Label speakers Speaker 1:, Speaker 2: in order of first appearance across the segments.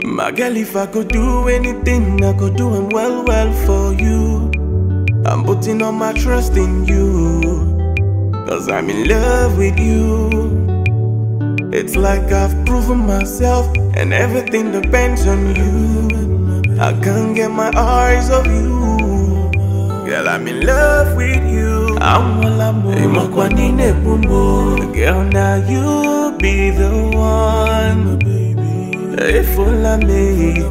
Speaker 1: My girl, if I could do anything, I could do them well for you. I'm putting all my trust in you, 'cause I'm in love with you. It's like I've proven myself, and everything depends on you. I can't get my eyes off you. Girl, I'm in love with you. Girl, now you be the one. If all I made,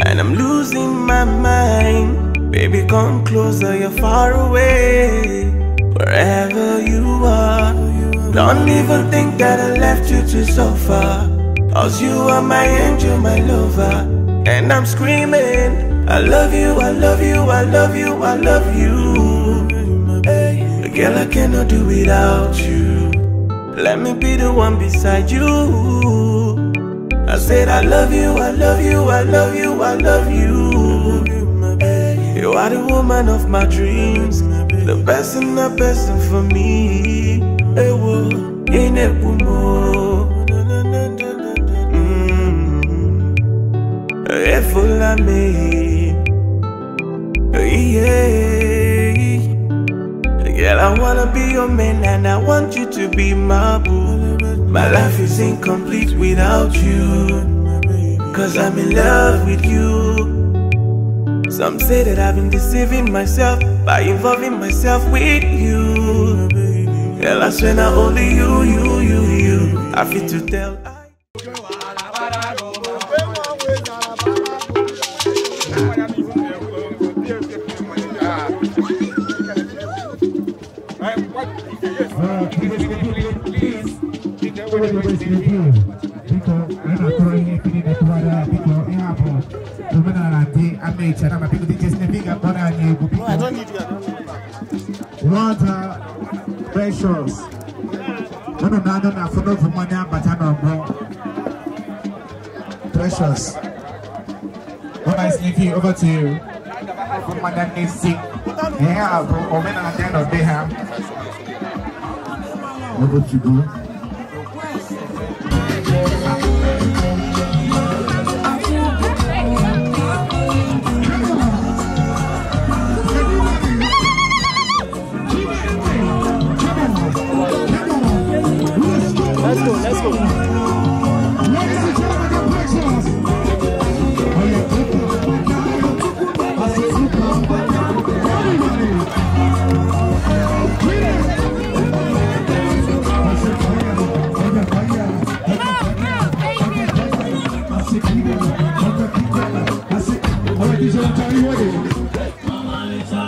Speaker 1: and I'm losing my mind. Baby, come closer, you're far away. Wherever you are, don't even think that I left you to suffer. 'Cause you are my angel, my lover. And I'm screaming, I love you, I love you, I love you, I love you. Hey, girl, I cannot do without you. Let me be the one beside you. I said I love you, I love you, I love you, I love you. Hey, you are the woman of my dreams, the person for me. Hey, whoa, in a if all I made, yeah. Girl, I wanna be your man and I want you to be my boo. My life is incomplete without you, 'cause I'm in love with you. Some say that I've been deceiving myself by involving myself with you. Girl, I swear not only you. I feel to tell.
Speaker 2: I don't need you. Water, precious. Precious. What I sneaky over to you. Madam is sick. Yeah, over at the end of the day. Over to go.
Speaker 3: Let's go.
Speaker 2: Ladies and gentlemen, the precious.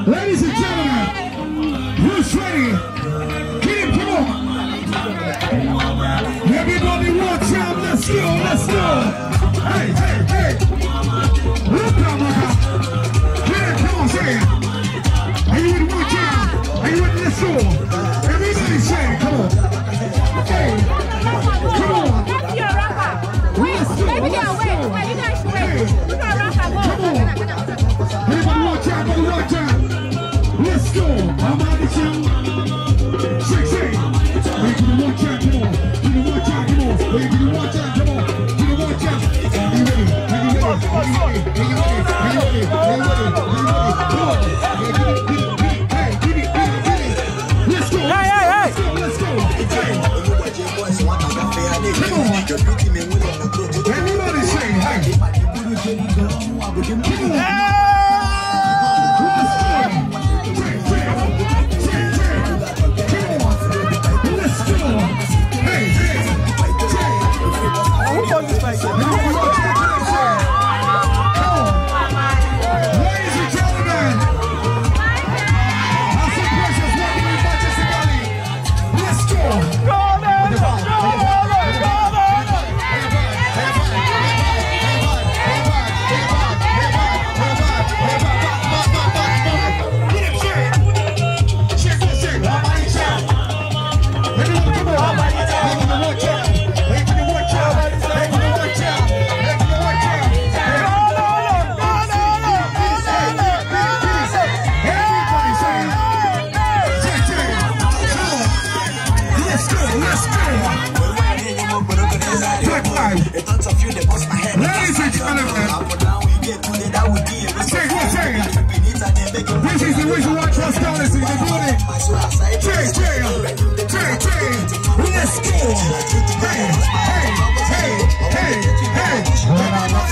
Speaker 2: Ladies and gentlemen, who's ready? Keep it, come on. Everybody watch out, let's go. Hey. Look out, yeah, come on, say it. Are you with watch out? Are you with let's go? Everybody say it, come on. Hey, come on.
Speaker 4: That's your rapper. Wait, baby girl, wait, you guys wait. You got rapper, go.
Speaker 2: Come on. Everybody watch out, let's go. I'm out of town. Say. Hey, can you watch out, come on. Can you watch out, come on. Hey, can you watch out, come on. Can you watch out. Are you ready? Are you ready? Are you ready? Are you ready? Are you ready? Are you ready? Are you ready? Come on. Hey, get it. Let's go. Hey. Let's go. Hey. Come on. Everybody say, hey. Come on.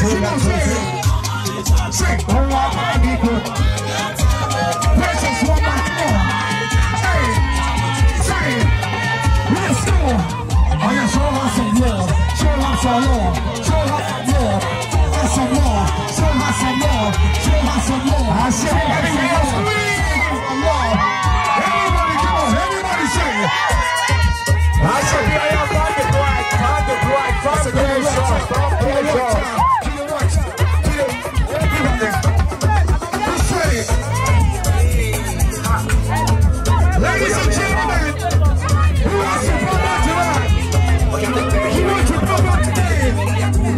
Speaker 2: Say, oh, my people. Precious woman, say, let's go. Oh, yeah, show her some love. Show her some love. Show her some love. Show her some love. Show her some love. I say, everybody, come on. Everybody say it. I said, I am on the right. Ladies and gentlemen, who wants to come back to that? Who wants to come back today?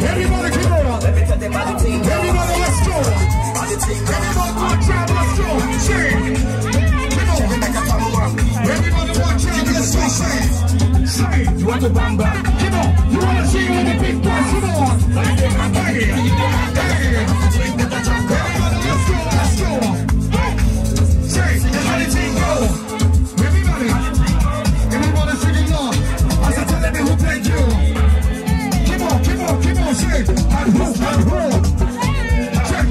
Speaker 2: Everybody come on. Everybody, let's go. Everybody watch out, let's go. Say, come on. Everybody watch out, let's go. Say, you want to bamba? Come on. You want to see with the big boys? Come on. Everybody, let's go, let's go. Say, everybody take go. Everybody singing love. I said, tell me who played you. Keep on, say, and who. Check.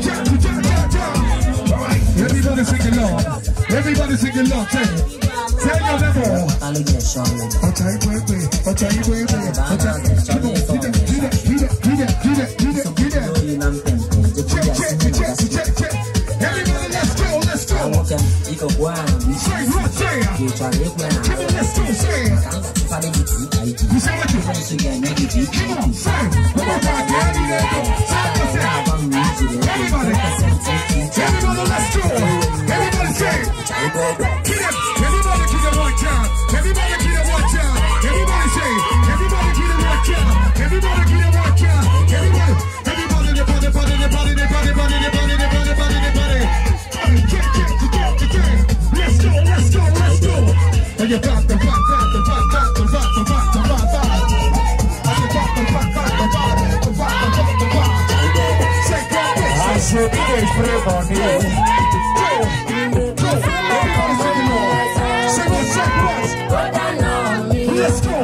Speaker 2: Everybody singing love. Everybody singing love. Tell your devil. I'll tell you, baby. Check. Everybody, let's go. Say what, say. Come on, let's go, say. You say what you come on, say. Come on, daddy, let's go. Everybody, let's go. Everybody say. Everybody keep it one time. Everybody keep it one time. Everybody say. Everybody keep it one time. Everybody keep it one time. Everybody, the body. Let's go. And you got the back. I said, let's go. Everybody sing the rock right now. Let's go.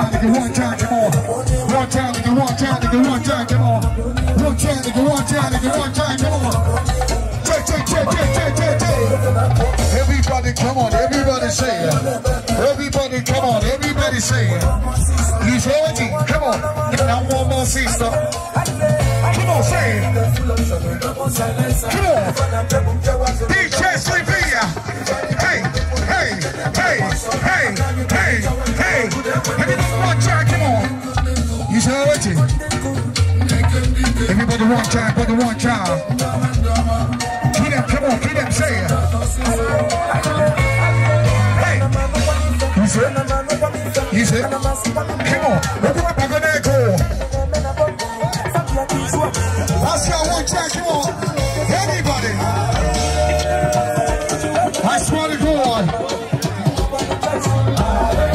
Speaker 2: time, nigga, one time, come on. One time, nigga, one time, nigga, one time, come on. One time, nigga, one time, nigga, one time, come on. Everybody, come on, everybody say it. Everybody, come on, everybody say it. You heard it? Come on. Now one more sister. Come on, say it. Come on. DJ Slivia. Hey, hey, hey, hey, hey, hey. Everybody one time, come on. You heard it? Everybody one time, everybody one time. Come on, get them, say it. Hey, you said, come on, open up, I'm gonna go. Let's go, one time, come on. Everybody. I swear to God.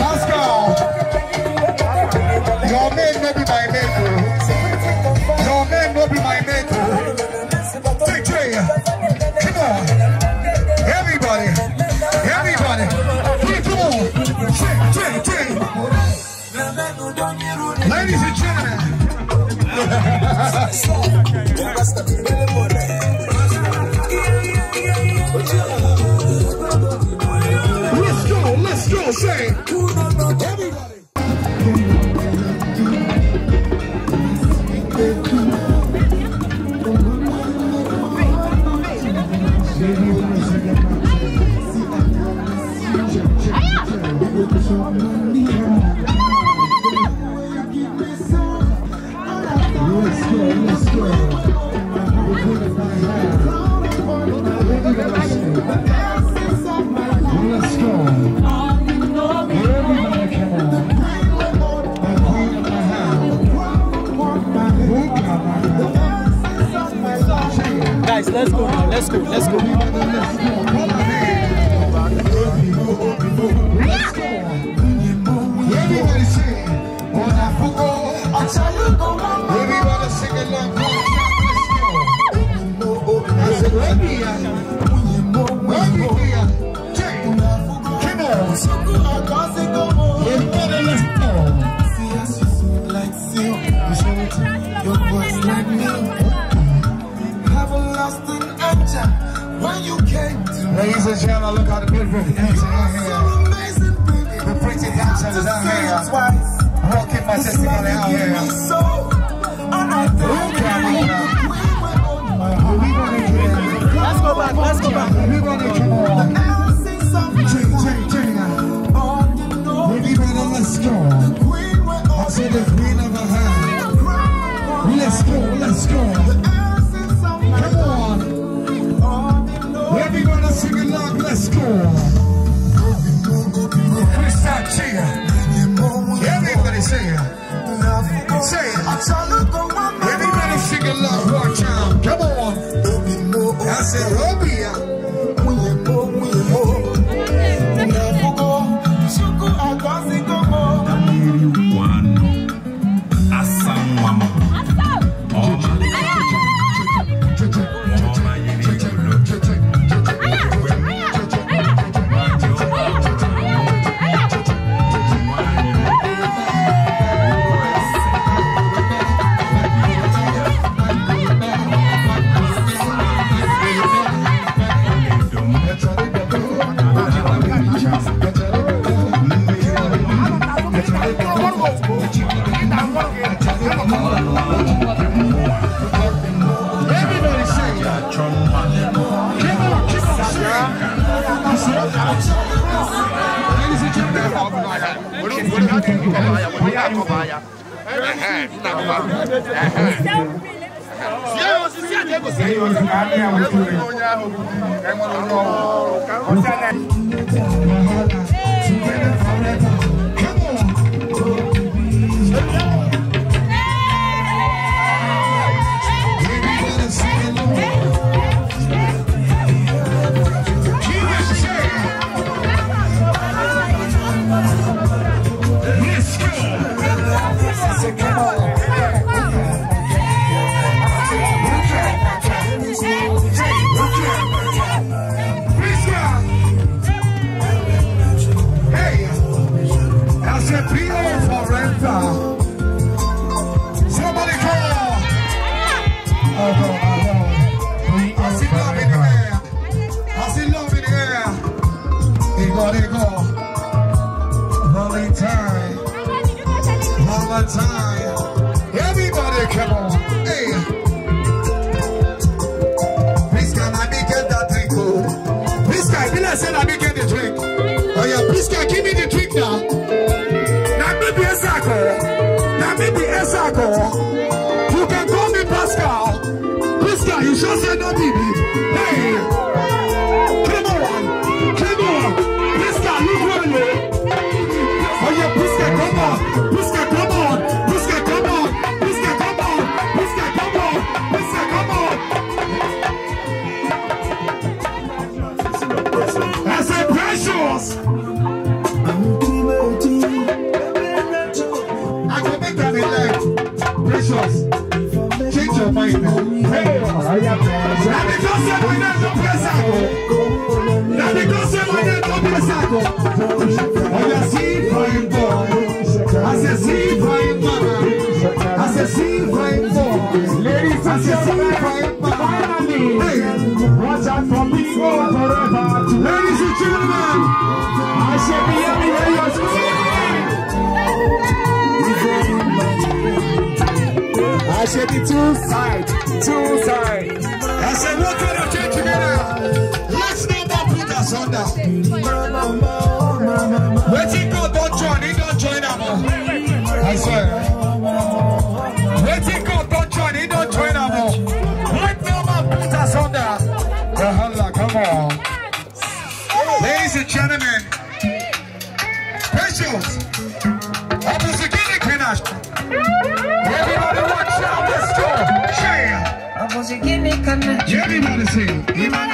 Speaker 2: Let's go. Your man will be my mentor. Your man will be my mentor. Everybody, everybody, come on, ladies and gentlemen. Let's go, say everybody. Let's go.
Speaker 3: Guys, let's go now. Let's go. Let's go.
Speaker 2: Everybody sing. Everybody sing along. I said, ladies and gentlemen, look how the beautiful dancers are here. The pretty dancers are here. Rocking my sister out here.
Speaker 3: Let's go back. Let's go back.
Speaker 2: Everybody come on. Everybody, let's go. I said the queen of a hand. Let's go, let's go. Come on. Everybody sing along, let's go. Crystal cheer. Everybody say it. Say it. Everybody sing along, one time. Come on. I said, Robia. Be on forever. come on. Hey. Please can I get that drink? Please can I say let me get the drink? Oh yeah, please can give me the drink now. Now maybe a circle. Now maybe a circle. You can call me Pascal. Pascal, you should say no baby. Hey. Come on. Come on. Pascal, look where you. Oh yeah, Pascal, come on. Pascal, come on. Pascal, come on. Pascal, come on. Pascal, come on. Pascal, come on. I said precious. I can make that elect. Precious. Change your mind now. Hey, now because say my name don't play cycle. Now because say my name don't play cycle. Oh, you see fine boy. I say see fine man. I say see fine boy. Ladies, I say see fine man. Hey, watch out for me forever. Ladies and gentlemen, I say be everywhere you're screaming. I said the two sides. I said, what kind of change together? Let's never put us under. Waiting God don't join, he don't join them. I swear. Waiting God don't join, he don't join them. Let no man put us under. Come on. Ladies and gentlemen, precious. Opposite Guinea Canash. Everybody watch out, let's go. Share. Everybody sing. Everybody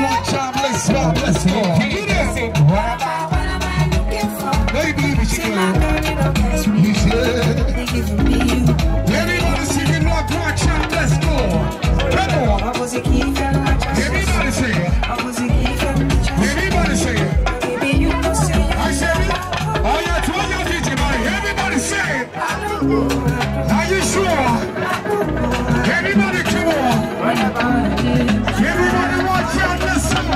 Speaker 2: watch out, let's go. Get it. Baby, she can. Everybody sing it, watch out, let's go. Come on. Everybody sing it. Everybody sing it. I said it. Oh, yeah, told your DJ, everybody say it. Are you sure? Everybody come on. Everybody watch out, listen.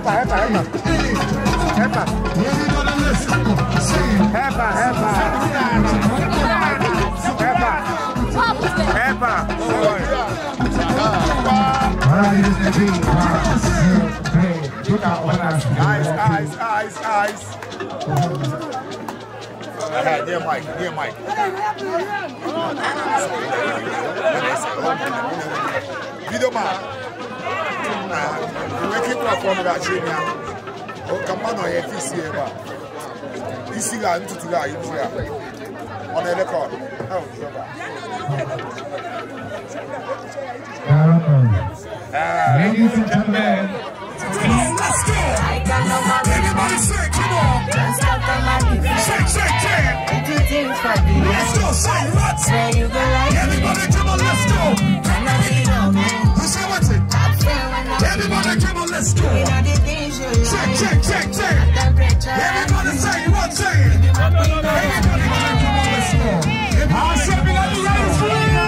Speaker 2: Everybody listen. Say it. Eyes. Dear Mike. Video man. We keep platform that you know. Oh, come on, I have to see it. This is going to on the record. Ladies and gentlemen, let's go. Everybody say, come on. Shake. Let's go, say what? Everybody come on, let's go. Who say what's it? Everybody come on, let's go. Shake. Everybody say what? Say it. Everybody come on, let's go. I said, we got the right for you.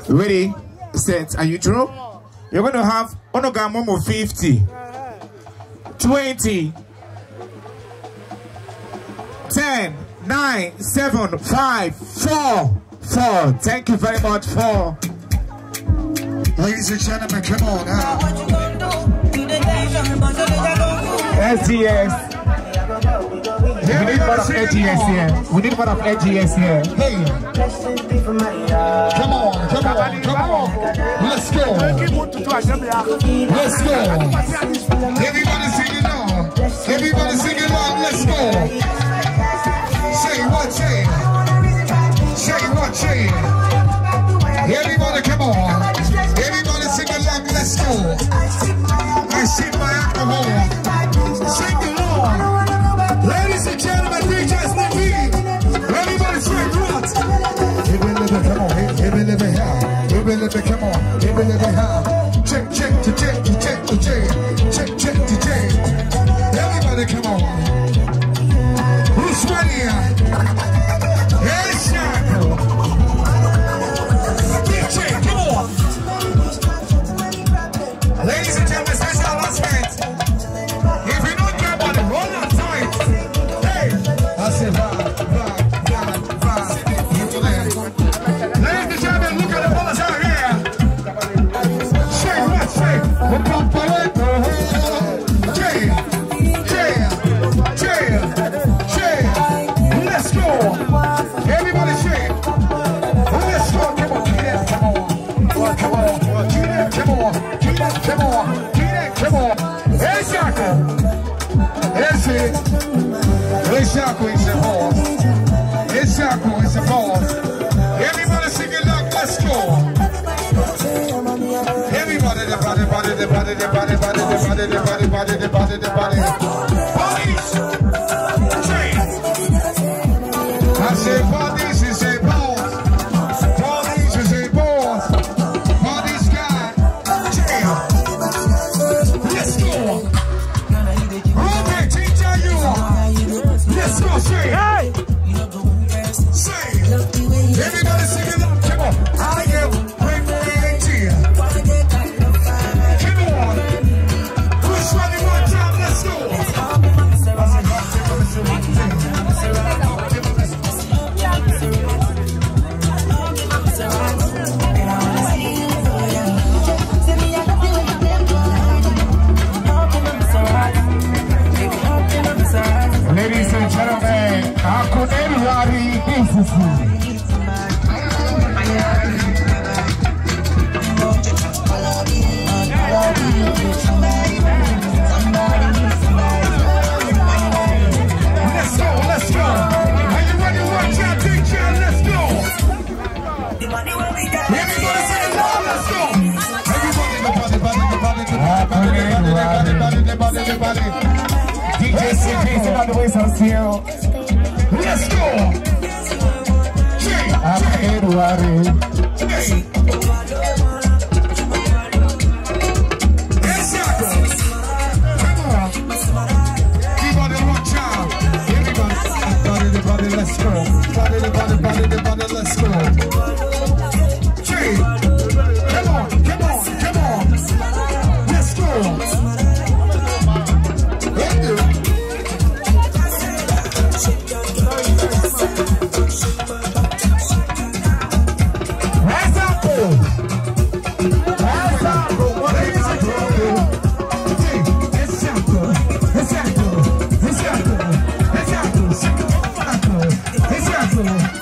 Speaker 5: Ready, set, are you through? You're going to have Onogamomo 50, 20, 10, 9, 7, 5, 4. Thank you very much for.
Speaker 2: Ladies and gentlemen, come on now.
Speaker 5: SGS. We need more of AGS here. Hey.
Speaker 2: Come on. Let's go. Everybody sing it on. Let's go. Say what? Everybody come on. Everybody sing along. Let's go. I sip my alcohol. Sing along. Shaku is the boss. It's Shaku is the boss. Everybody sing it like, let's go. Everybody, the body, the body, the body, the body, the body, the body, the body, the body, the body. Bodies! I say bodies is a boss. Bodies is a boss. Bodies guy. Let's go. Okay, teacher, you are. Let's go, say. Hey! Say. Everybody sing it up. Come on. I am pregnant. Come on. Push running one time. Let's go.
Speaker 5: Ladies and gentlemen, Uncle Edward is
Speaker 2: Let's go, let's go. Are you ready? Watch out, big jam, let's go. Everybody sing it loud, let's go. Everybody,
Speaker 5: DJ CJ is on the way, so still.
Speaker 2: let's go.
Speaker 5: Uncle Edward.
Speaker 2: Yes, Shaku. Come on. Everybody, watch out. Everybody, the body, let's go. Body, the body, let's go. Come on. Let's go.
Speaker 5: Exactly.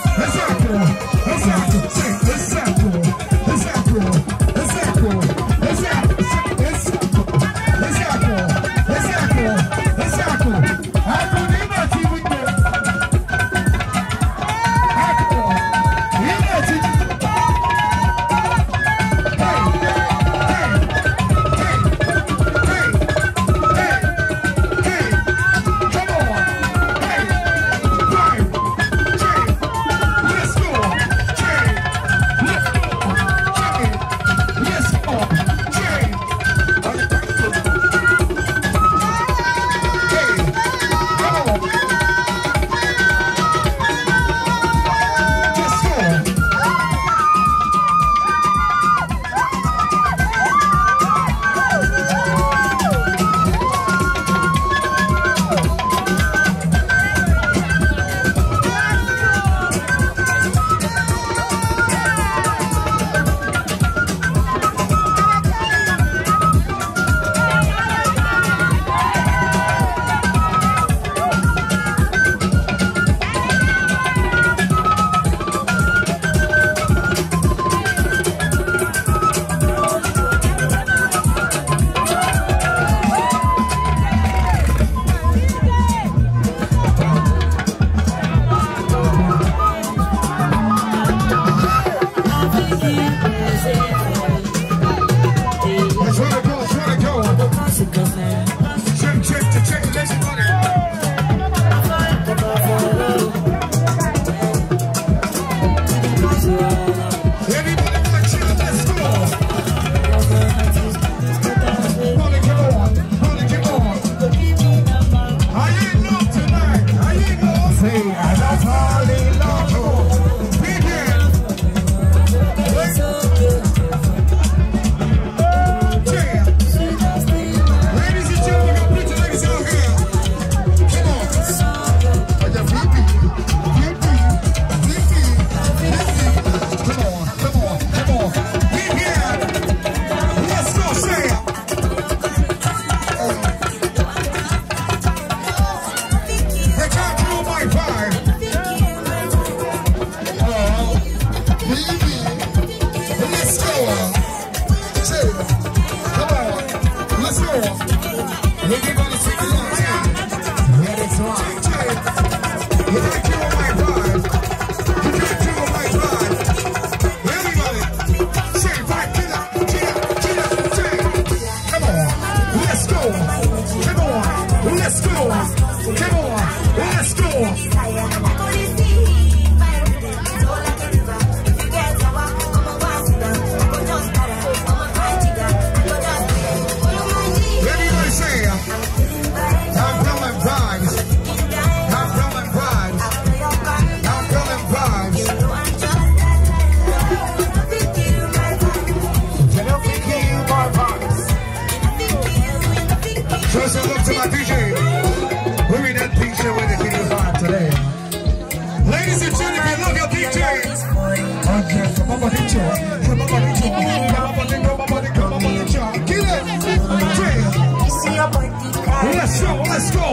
Speaker 2: Let's go.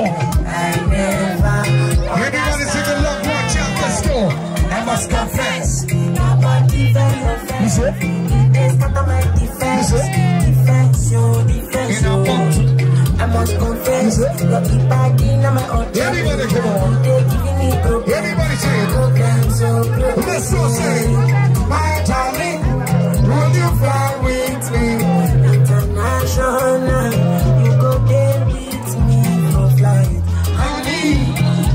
Speaker 2: Everybody take a look, watch out, let's go. I must confess. I must confess. Everybody come on. Everybody say it. Let's go say it. My darling, will you fly with me? International, you go there with me for flight. Honey,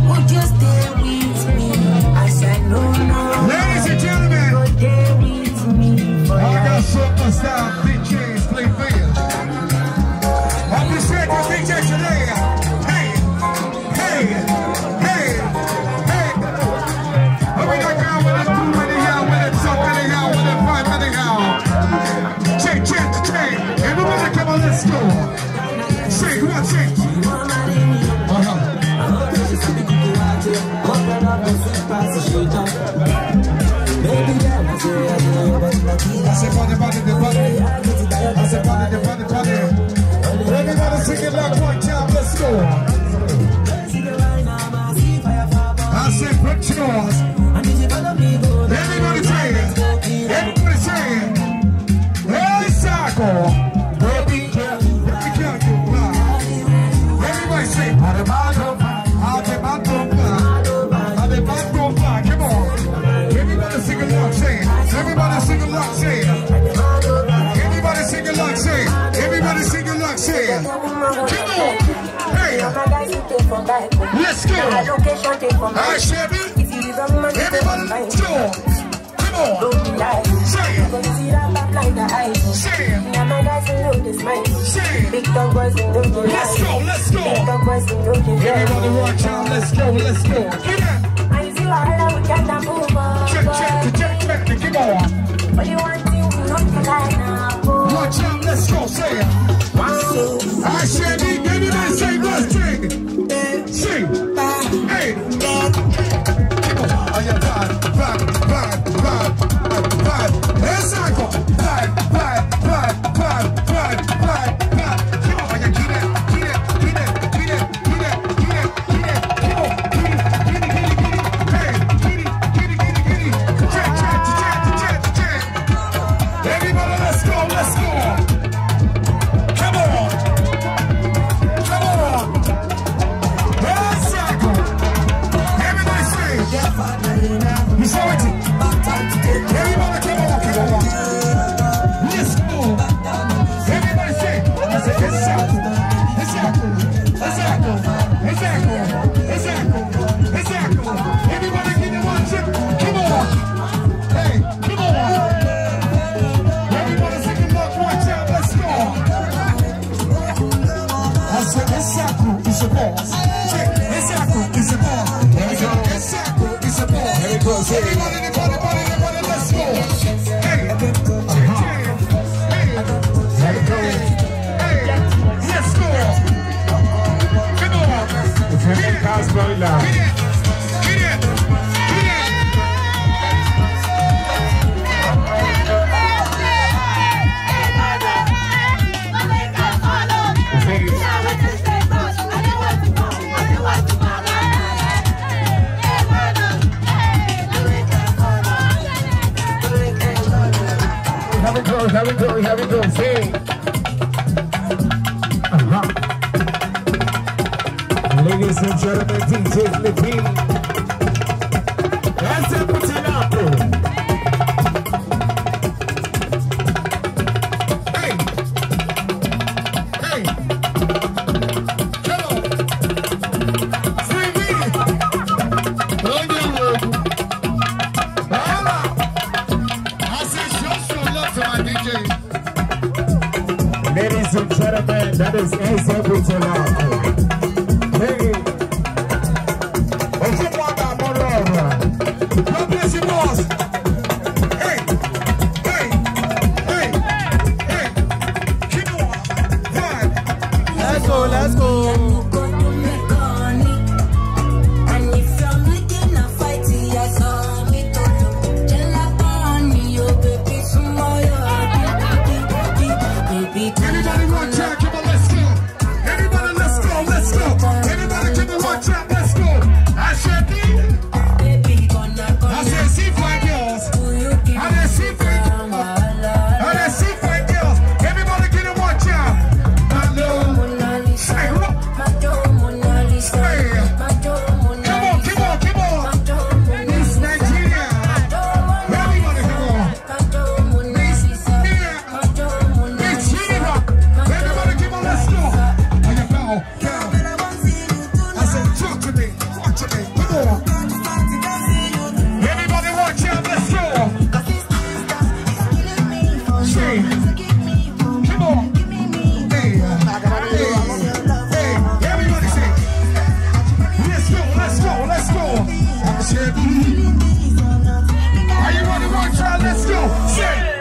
Speaker 2: would you stay with me? I said no. Ladies and gentlemen, go there with me for life. I got superstar DJs play for you. Appreciate your DJ today. Hey. What we got going with us? 2 anyhow, with it, so anyhow, with it, 5 anyhow. Change. Everybody come on, let's go. Shake, come on, shake. I said party. I said party. Everybody sing it like one time, let's go. I said put yours. Everybody say it. Hey, Sako. Baby, everybody say it. Come on. Everybody sing along, say it. Everybody sing along, say it. Everybody sing along, say it. Everybody sing along, say it. Come on. Hey. Let's go. Alright, Chevy. Everybody, let's go. Come on. Say it. Say it. Let's go. Everybody watch out, let's go. Get it. Check, come on. Watch out, let's go, say it. I said it, everybody say let's drink. Sing. Hey. Come on. Oh, yeah, vibe. Let's go. Vibe. Come on, yeah, get it. Here we go, sing. Ladies and gentlemen, DJ Levine.
Speaker 5: Ladies and gentlemen, that is Hey, God bless you, boss. Hey, hey, hey, hey, keep on. One.
Speaker 3: Let's go, let's go.
Speaker 2: Anybody want to come on, let's go. Anybody, let's go, let's go. Anybody give me one tap, let's go. I said, see fine girls. I see fine girls. Everybody give me one tap. Come on. It's Nigeria. Everybody come on. Everybody give me, let's go. On your bow, down. I said, talk to me, come on. Everybody watch out, let's go. Say, come on. Hey, everybody say, let's go. I said, are you ready to watch out, let's go. Say.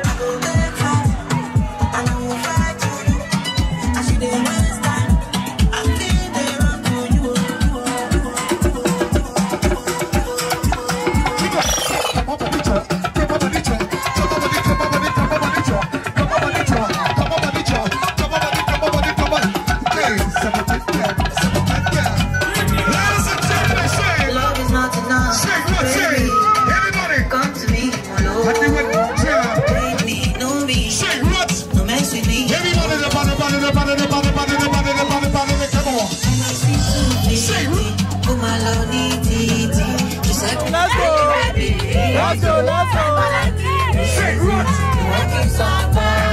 Speaker 3: Let's go.
Speaker 2: Say what?
Speaker 4: I think so.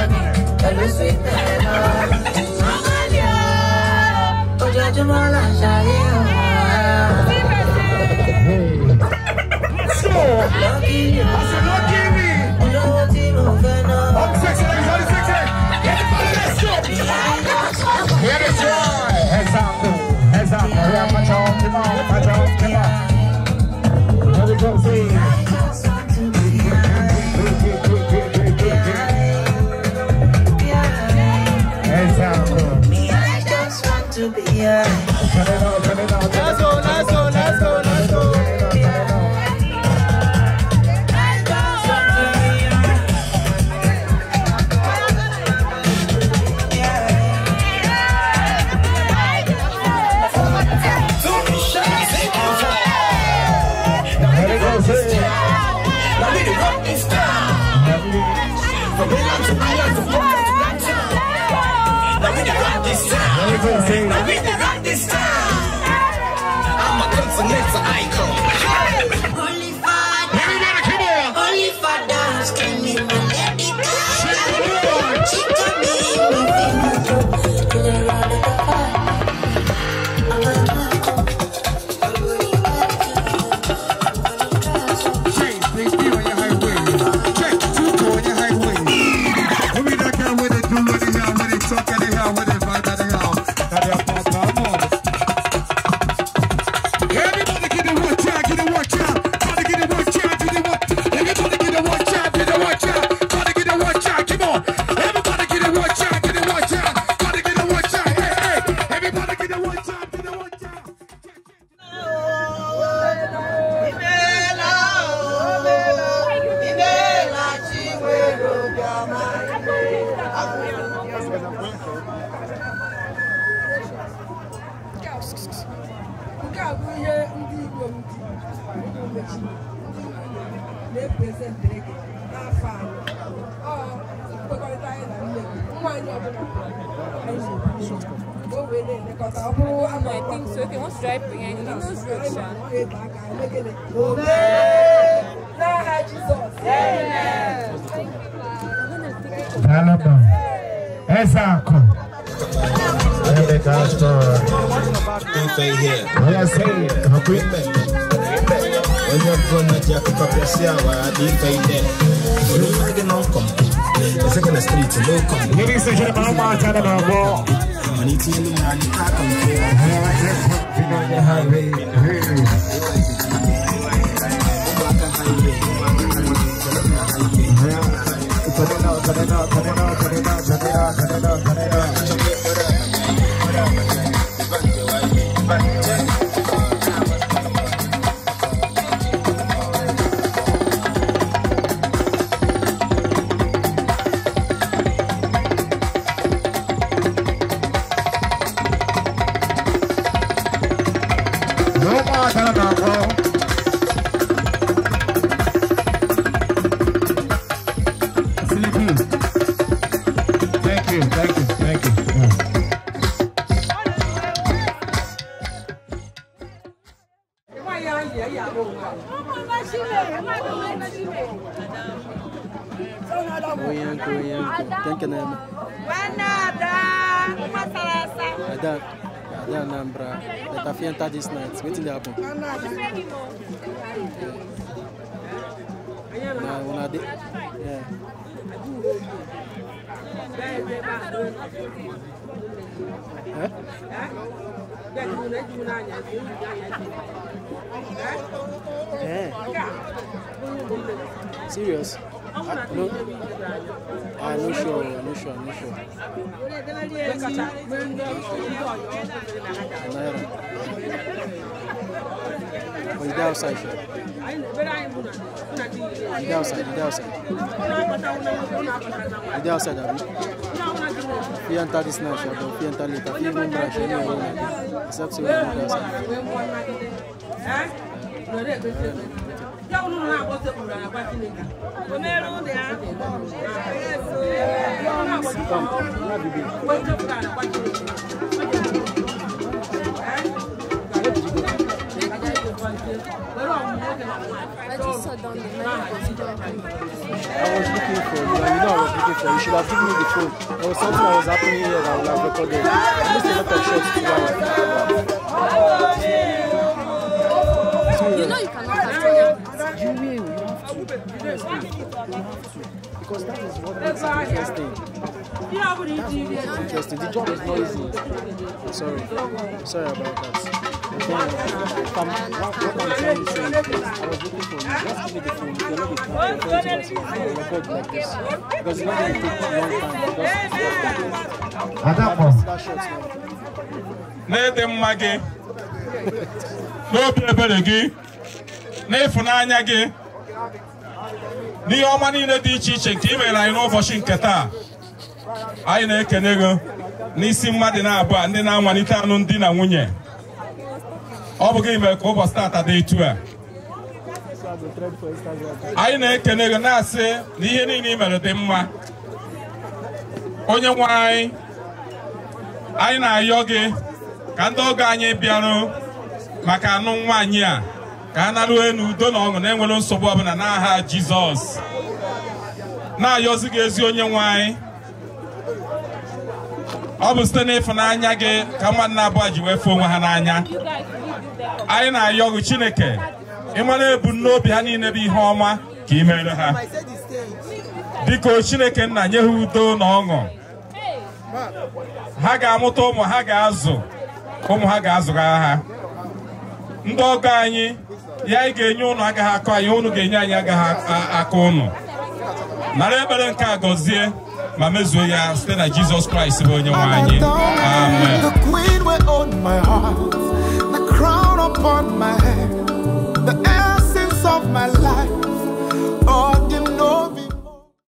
Speaker 4: Okay, what's drive behind? You know,
Speaker 5: Ladies and gentlemen, one time about
Speaker 3: this night, waiting to happen. Serious? No, I'm not sure. But you're outside, sure. You're outside, Abby. If you enter this night, if you enter later, if you even brush anywhere, it's up to you. I was looking for you, and you know I was looking for you. You should have given me the phone. There was something that was happening here that I would have recorded. I missed a lot of shots today.
Speaker 4: You know you cannot have to.
Speaker 3: You will. You have to. Honestly, you have to. Because that is what makes it interesting. That's what makes it interesting. The job is not easy. I'm sorry. I'm sorry about that. What I'm trying to say is, I was looking for you. Just give me the phone. You're not the phone. You're going to record like this. Because it's not going to take a long time. Because that shot now.
Speaker 6: Let them make it. No people again. N'ịfụnanya gị n'ihe ọma niile dị iche iche nke imere anyị n'ụbọchị nke taa anyị na-ekene gị n'isi mmadụ na-abụọ ndị na-amalite anụ ndị na nwunye ọ bụ gị mere ka ụbọchị taata dị etu a anyị na-ekene gị na-asị na ihe niile i mere dị mma onye nwe anyị na-ayọ gị ka ndị oge anyị bịarụ maka anụ nwaanyị a ka a narụ enu udo na ọṅụ na-enwere nsogbu ọbụla n'aha Jizọs na-ayọzi gị ezi onye nwe anyị ọ bụ site n'ịfụnanya gị ka mmadụ na-abụọ ji wee fụ onwe ha n'anya anyị na-ayọ gị Chineke ịmara ebumnobi ha niile bụ ihe ọma ka ị mere ha biko Chineke nna nye ha udo na ọṅụ ha ga-amụta ụmụ ha ga-azụ ụmụ ha ga-azụgara ha ndị ọgọ anyị ya anyị ga-enye ụnụ agaghị akọ anyị ụnụ ga-enye anyị agaghị akọ ụnụ nara ekpere nke a gọzie ma mezuo ya site na Jizọs Kraịst bụ onye nwe anyị amen.